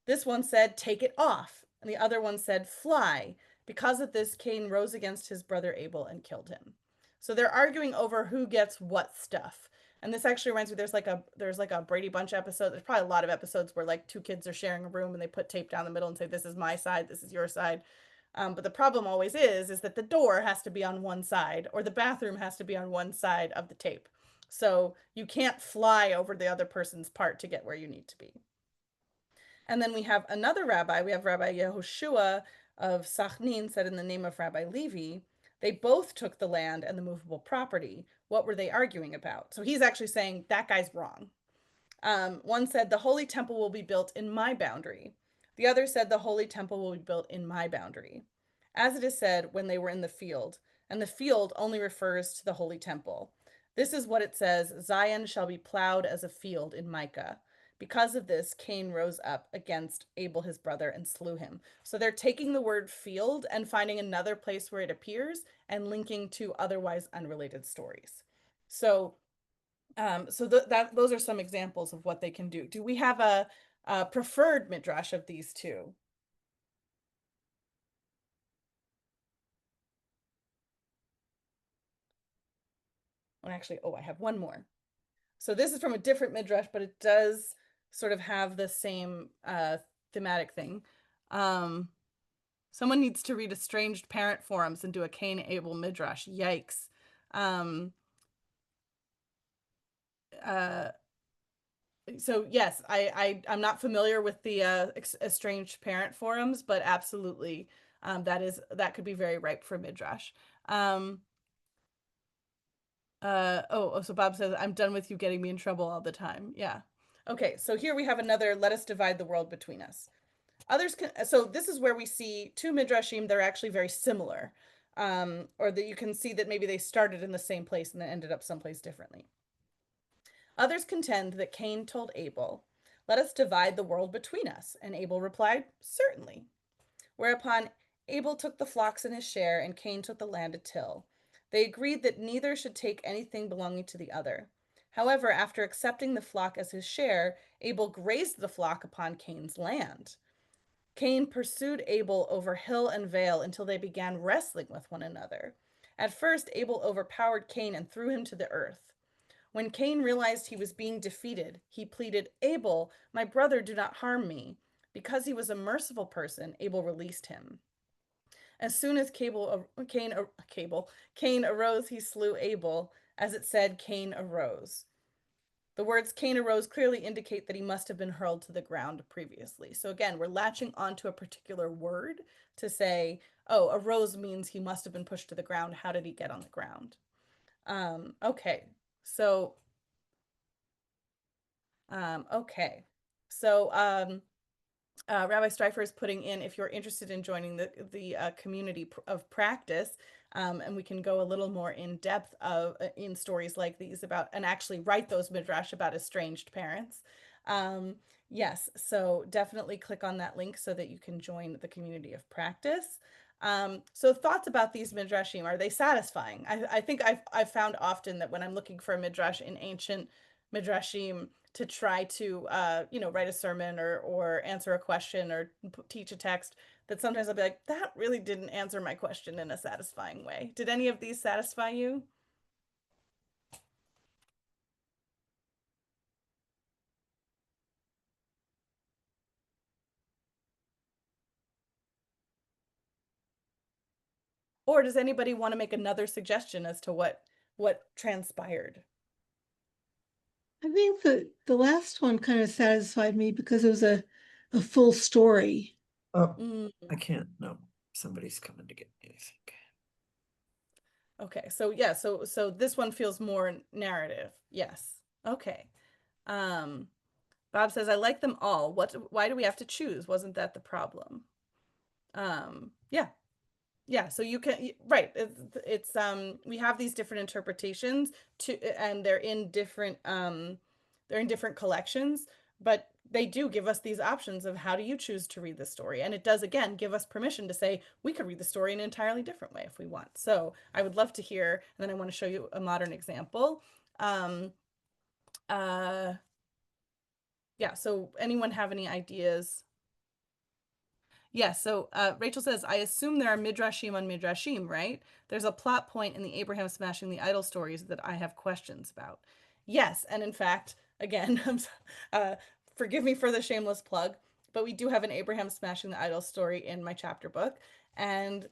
This one said, take it off. And the other one said, fly. Because of this, Cain rose against his brother Abel and killed him. So they're arguing over who gets what stuff. And this actually reminds me, there's like a Brady Bunch episode. There's probably a lot of episodes where like two kids are sharing a room and they put tape down the middle and say, this is my side, this is your side. But the problem always is that the door has to be on one side or the bathroom has to be on one side of the tape. So you can't fly over the other person's part to get where you need to be. And then we have another rabbi. We have Rabbi Yehoshua of Sachnin said in the name of Rabbi Levi, they both took the land and the movable property. What were they arguing about? So he's actually saying that guy's wrong. One said, the holy temple will be built in my boundary. The other said, the holy temple will be built in my boundary. As it is said, when they were in the field, and the field only refers to the holy temple. This is what it says, Zion shall be plowed as a field in Micah. Because of this, Cain rose up against Abel his brother and slew him. So they're taking the word field and finding another place where it appears and linking to otherwise unrelated stories. So those are some examples of what they can do. Do we have a preferred midrash of these two? Well, actually, I have one more. So this is from a different midrash, but it does sort of have the same thematic thing. Someone needs to read Estranged Parent Forums and do a Cain Abel midrash. Yikes. So yes, I'm not familiar with the Estranged Parent Forums, but absolutely, that could be very ripe for midrash. So Bob says, I'm done with you getting me in trouble all the time. Yeah. Okay, so here we have another, let us divide the world between us. So this is where we see two midrashim, they're actually very similar. Or that you can see that maybe they started in the same place and then ended up someplace differently. Others contend that Cain told Abel, let us divide the world between us. And Abel replied, certainly. Whereupon Abel took the flocks in his share and Cain took the land to till. They agreed that neither should take anything belonging to the other. However, after accepting the flock as his share, Abel grazed the flock upon Cain's land. Cain pursued Abel over hill and vale until they began wrestling with one another. At first, Abel overpowered Cain and threw him to the earth. When Cain realized he was being defeated, he pleaded, Abel, my brother, do not harm me. Because he was a merciful person, Abel released him. As soon as Cain arose, he slew Abel. As it said, Cain arose. The words Cain arose clearly indicate that he must have been hurled to the ground previously. So again, we're latching onto a particular word to say, oh, arose means he must have been pushed to the ground. How did he get on the ground? Okay. So Rabbi Streifer is putting in, if you're interested in joining the community of practice, and we can go a little more in depth in stories like these about, and actually write those midrash about estranged parents. Yes, so definitely click on that link so that you can join the community of practice. So thoughts about these midrashim, are they satisfying? I think I've found often that when I'm looking for a midrash in ancient midrashim to try to write a sermon or answer a question or teach a text, that sometimes I'll be like, that really didn't answer my question in a satisfying way. Did any of these satisfy you? Or does anybody want to make another suggestion as to what transpired? I think the last one kind of satisfied me because it was a full story. Oh, Mm, I can't. No, somebody's coming to get me, I think. okay, so yeah, so this one feels more narrative. Yes. Okay. Bob says, I like them all. Why do we have to choose? Wasn't that the problem? Yeah. Yeah, so you can, right, it's we have these different interpretations and they're in different collections, but they do give us these options of how do you choose to read the story. And it does, again, give us permission to say we could read the story in an entirely different way if we want. So I would love to hear, and then I want to show you a modern example. Yeah, so anyone have any ideas? Yeah, so Rachel says, I assume there are midrashim on midrashim, right? There's a plot point in the Abraham smashing the idol stories that I have questions about. Yes, and in fact, again, forgive me for the shameless plug, but we do have an Abraham smashing the idol story in my chapter book. And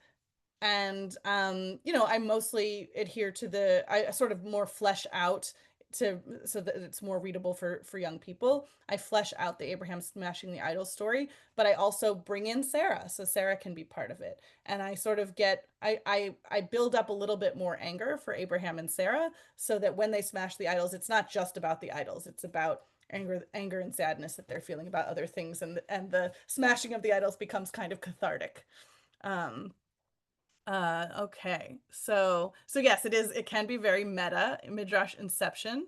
I mostly adhere to I sort of more flesh out so that it's more readable for young people. I flesh out the Abraham smashing the idol story, but I also bring in Sarah so Sarah can be part of it. And I sort of I build up a little bit more anger for Abraham and Sarah so that when they smash the idols, it's not just about the idols, it's about anger and sadness that they're feeling about other things, and the smashing of the idols becomes kind of cathartic. Okay, so yes, it can be very meta, midrash inception.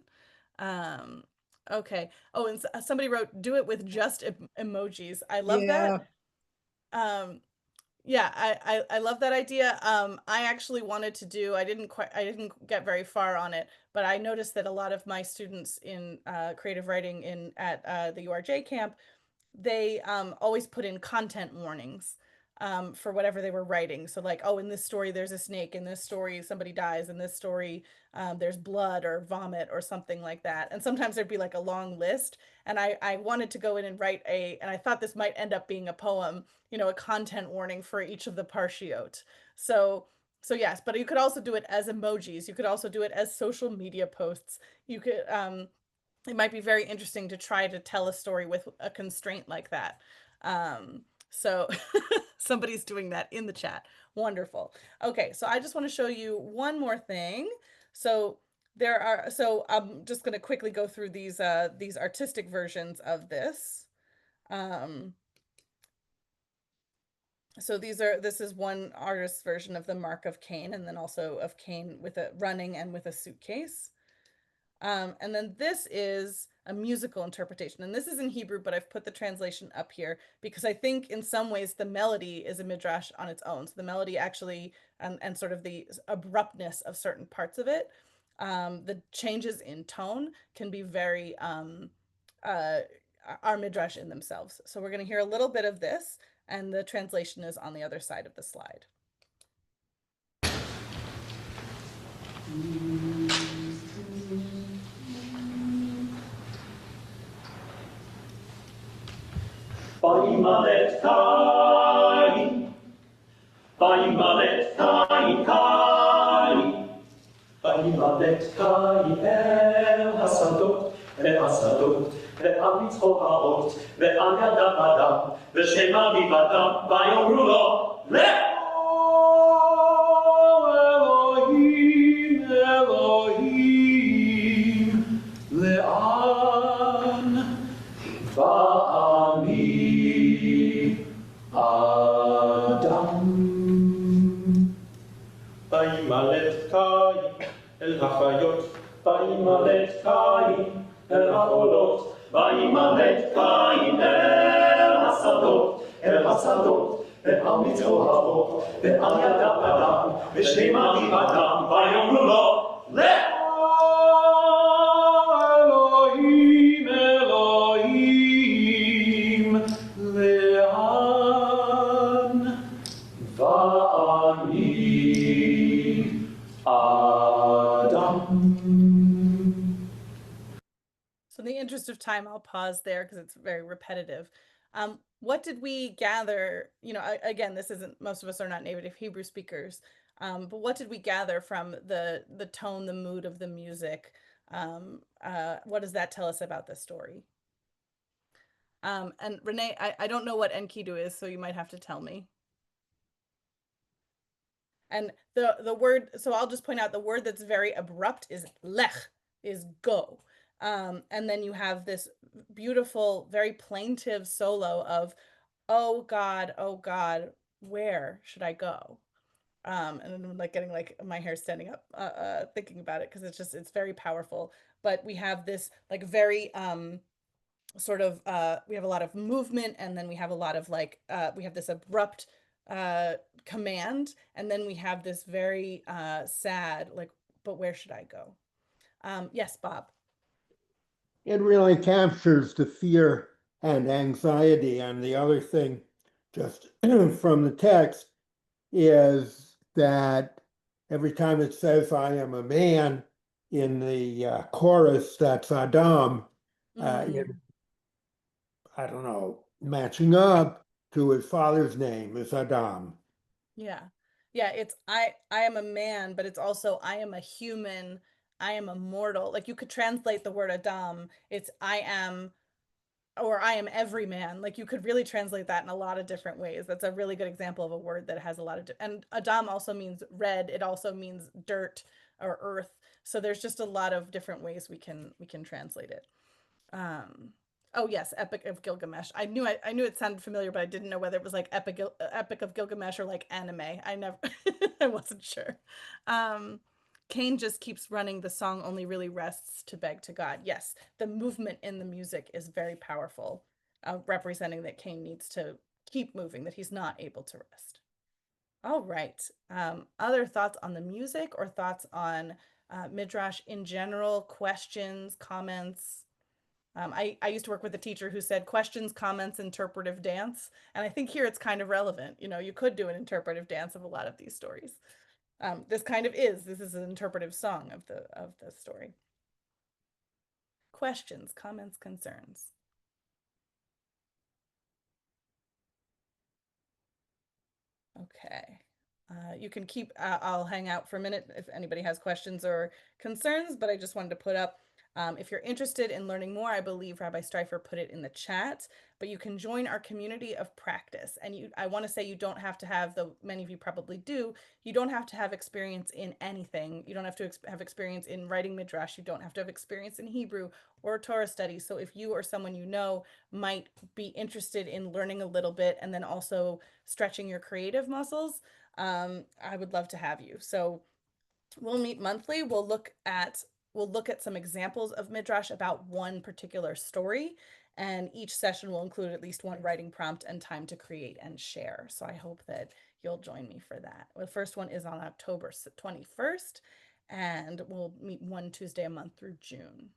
Okay. Oh, and somebody wrote, do it with just emojis. I love that. Yeah, I love that idea. I actually wanted to do, I didn't get very far on it, but I noticed that a lot of my students in creative writing at the URJ camp, they always put in content warnings for whatever they were writing. So like, oh, in this story, there's a snake. In this story, somebody dies. In this story, there's blood or vomit or something like that. And sometimes there'd be like a long list. And I wanted to go in and write and I thought this might end up being a poem, a content warning for each of the parshiot. So yes, but you could also do it as emojis. You could also do it as social media posts. You could, it might be very interesting to try to tell a story with a constraint like that. So somebody's doing that in the chat. Wonderful. Okay, so I just want to show you one more thing. So I'm just going to quickly go through these artistic versions of this. So this is one artist's version of the Mark of Cain, and then also of Cain with a running and with a suitcase. And then this is a musical interpretation, and this is in Hebrew, but I've put the translation up here because I think in some ways the melody is a midrash on its own. So the melody actually, and sort of the abruptness of certain parts of it, the changes in tone can be very are midrash in themselves. So we're going to hear a little bit of this, and the translation is on the other side of the slide. Vayyimalech Kain, Vayyimalech Kain Kain, Vayyimalech Kain el hasadot, ve'asadot, ve'al mitzvot, ve'al yadav adam, ve'shema livadam, vayomru lo, Elohim, Elohim, le'an va'ani Adam. Vayyimalech Kain el hachayot, Vayyimalech Kain el ha'olot, וימלט קין אל השדות, ועל מיץ אוהבו, ועל ידיו אדם, ושני מרים אדם, ויאמרו לו, לך! אלוהים, אלוהים, לאן? ואני אדם. So in the interest of time, I'll pause there because it's very repetitive. What did we gather? You know, again, this isn't, most of us are not native Hebrew speakers, but what did we gather from the tone, the mood of the music? What does that tell us about the story? And Renee, I don't know what Enkidu is, so you might have to tell me. And the word, so I'll just point out the word that's very abrupt is lech, is go. And then you have this beautiful, very plaintive solo of, oh God, where should I go? And I'm like getting like my hair standing up, thinking about it, because it's very powerful. But we have this like very, sort of, we have a lot of movement, and then we have a lot of like, we have this abrupt, command, and then we have this very, sad, like, but where should I go? Yes, Bob. It really captures the fear and anxiety. And the other thing, just from the text, is that every time it says I am a man in the chorus, that's Adam, I don't know, matching up to his father's name is Adam. Yeah. Yeah, it's I am a man, but it's also I am a human, I am a mortal. Like you could translate the word Adam, it's I am, or I am every man. Like you could really translate that in a lot of different ways. That's a really good example of a word that has a lot of and Adam also means red. It also means dirt or earth. So there's just a lot of different ways we can translate it. Oh yes, Epic of Gilgamesh. I knew it sounded familiar, but I didn't know whether it was like Epic of Gilgamesh or like anime. I never I wasn't sure. Cain just keeps running. The song only really rests to beg to God. Yes, the movement in the music is very powerful, representing that Cain needs to keep moving, that he's not able to rest. All right. Other thoughts on the music or thoughts on Midrash in general, questions, comments? I used to work with a teacher who said questions, comments, interpretive dance. And I think here it's kind of relevant. You know, you could do an interpretive dance of a lot of these stories. This is an interpretive song of the story. Questions, comments, concerns. Okay. You can keep, I'll hang out for a minute if anybody has questions or concerns, but I just wanted to put up, if you're interested in learning more, I believe Rabbi Streifer put it in the chat, but you can join our community of practice. And I want to say you don't have to have, though many of you probably do, you don't have to have experience in anything. You don't have to have experience in writing Midrash. You don't have to have experience in Hebrew or Torah studies. So if you or someone you know might be interested in learning a little bit and then also stretching your creative muscles, I would love to have you. So we'll meet monthly. We'll look at some examples of Midrash about one particular story, and each session will include at least one writing prompt and time to create and share. So I hope that you'll join me for that. The first one is on October 21st, and we'll meet one Tuesday a month through June.